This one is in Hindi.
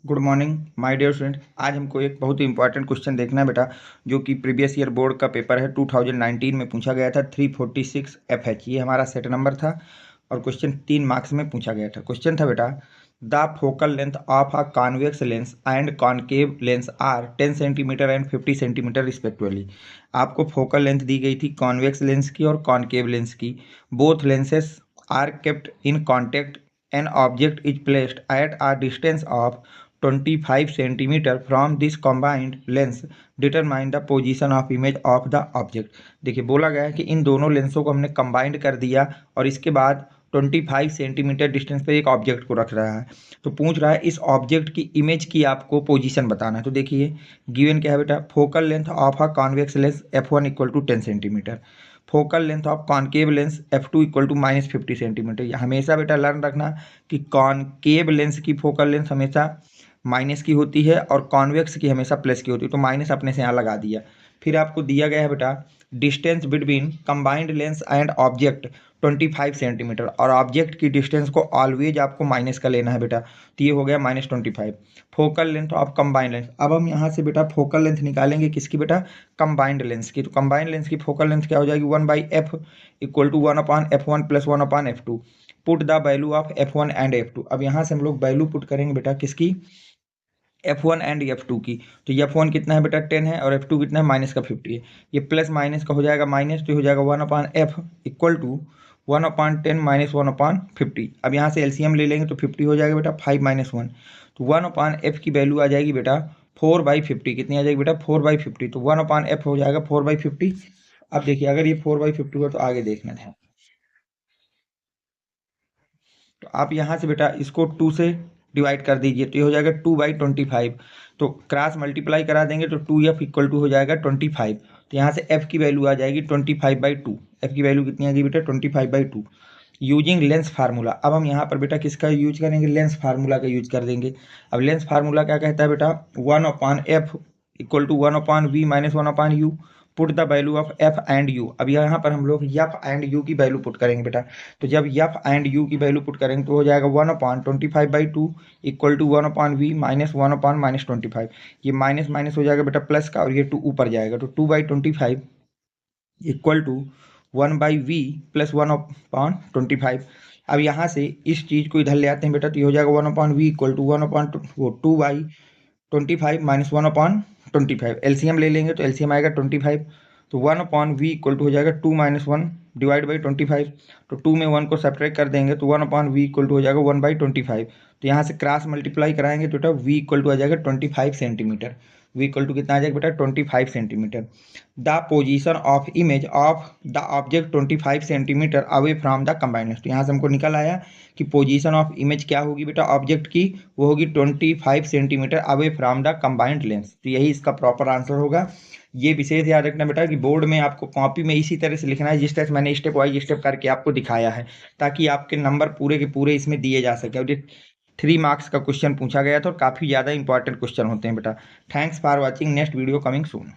Good morning my dear student. आज हमको एक बहुत ही इंपॉर्टेंट क्वेश्चन देखना है बेटा, जो कि प्रीवियस ईयर बोर्ड का पेपर है 2019 में पूछा गया था। 346 FH ये हमारा सेट नंबर था और क्वेश्चन 3 मार्क्स में पूछा गया था। क्वेश्चन था बेटा, the focal length of a convex lens and concave lens are 10 centimetre and 50 centimetre respectively. आपको फोकल लेंथ दी गई थी कॉन्वेक्स लेंस की और कॉनकेव लेंस की। Both lenses are kept in contact, an object is placed at a distance of 25 centimetre from this combined lens, determine the position of image of the object. देखिए बोला गया है कि इन दोनों लेंसों को हमने कंबाइंड कर दिया और इसके बाद 25 सेंटीमीटर डिस्टेंस पे एक ऑब्जेक्ट को रख रहा है। तो पूछ रहा है इस ऑब्जेक्ट की इमेज की आपको पोजीशन बताना है। तो देखिए गिवन क्या है बेटा, focal length of a convex lens f1 equal to 10 centimetre, focal length of concave lens f2 equal to -50 centimetre. हमेशा बेटा लर्न रखना कि कॉनकेव लेंस की फोकल लेंथ हमेशा माइनस की होती है और कॉन्वेक्स की हमेशा प्लस की होती है। तो माइनस अपने से यहाँ लगा दिया। फिर आपको दिया गया है बेटा distance between combined lens and object 25 centimetre, और ऑब्जेक्ट की डिस्टेंस को ऑलवेज आपको माइनस का लेना है बेटा। तो ये हो गया -25। Focal length of combined lens, अब हम यहाँ से बेटा फोकल लेंथ निकालेंगे किसकी बेटा, कंबाइंड लेंस की। तो कंबाइंड लेंस की फोकल लेंथ क्या हो जाएगी, 1/f equal to 1/f1 plus 1/f2। Put the value of f1 and f2। अब यहाँ से हम लोग वैल्यू पुट करेंगे बेटा किसकी, f1 एंड f2 की। तो f1 कितना है बेटा 10 है और f2 कितना है -50 है। ये प्लस माइनस का हो जाएगा माइनस, तो हो जाएगा 1/f इक्वल टू 1/10 माइनस 1/50। अब यहाँ से एलसीएम ले लेंगे तो 50 हो जाएगा बेटा 5 - 1। तो 1/f की वैल्यू आ जाएगी बेटा 4/50। कितनी आ जाएगी बेटा 4/50। तो 1/f हो जाएगा 4/50। अब देखिए अगर ये 4/50 हुआ तो आगे देखना है। तो आप यहाँ से बेटा इसको 2 से डिवाइड कर दीजिए तो ये हो जाएगा 2/25। तो क्रॉस मल्टीप्लाई करा देंगे तो 2f इक्वल टू हो जाएगा 25। तो यहाँ से f की वैल्यू आ जाएगी 25/2। f की वैल्यू कितनी आ गई बेटा 25/2 यूजिंग लेंस फार्मूला। अब हम यहाँ पर बेटा किसका यूज करेंगे, लेंस फार्मूला का यूज कर देंगे। अब लेंस फार्मूला क्या कहता है बेटा, 1/f equal to 1/v minus 1/u। Put the value of f and u। अब यहाँ पर हम लोग f एंड u की वैल्यू पुट करेंगे बेटा। तो जब f एंड u की वैल्यू पुट करेंगे तो हो जाएगा 1/25/2 इक्वल टू 1/v माइनस 1/-25। ये माइनस माइनस हो जाएगा बेटा प्लस का और ये 2 ऊपर जाएगा। तो 2/25 इक्वल टू 1/v प्लस 1/25। अब यहाँ से इस चीज़ को इधर ले आते हैं बेटा, तो ये हो जाएगा 1/v equal to 2/25 minus 1/25। LCM ले लेंगे तो एलसीएम आएगा 25। तो 1/v इक्वल टू हो जाएगा 2 - 1 डिवाइड बाई 25। तो 2 में 1 को सब्ट्रैक्ट कर देंगे तो 1/v इक्वल टू हो जाएगा 1/25। तो यहाँ से क्रॉस मल्टीप्लाई कराएंगे तो बेटा v इक्वल टू आ जाएगा 25 सेंटीमीटर। v इक्वल टू कितना आ जाएगा बेटा 25 centimetre. The position of image of the object 25 centimetre away from the combined lens. तो यहाँ से हमको निकल आया कि पोजीशन ऑफ इमेज क्या होगी बेटा ऑब्जेक्ट की, वो होगी 25 centimetre away from the combined lens. तो यही इसका प्रॉपर आंसर होगा। ये विशेष याद रखना बेटा कि बोर्ड में आपको कॉपी में इसी तरह से लिखना है जिस तरह से मैंने स्टेप वाइज स्टेप करके आपको दिखाया है, ताकि आपके नंबर पूरे के पूरे इसमें दिए जा सके। और ये 3 मार्क्स का क्वेश्चन पूछा गया था और काफ़ी ज़्यादा इंपॉर्टेंट क्वेश्चन होते हैं बेटा। Thanks for watching, next video coming soon.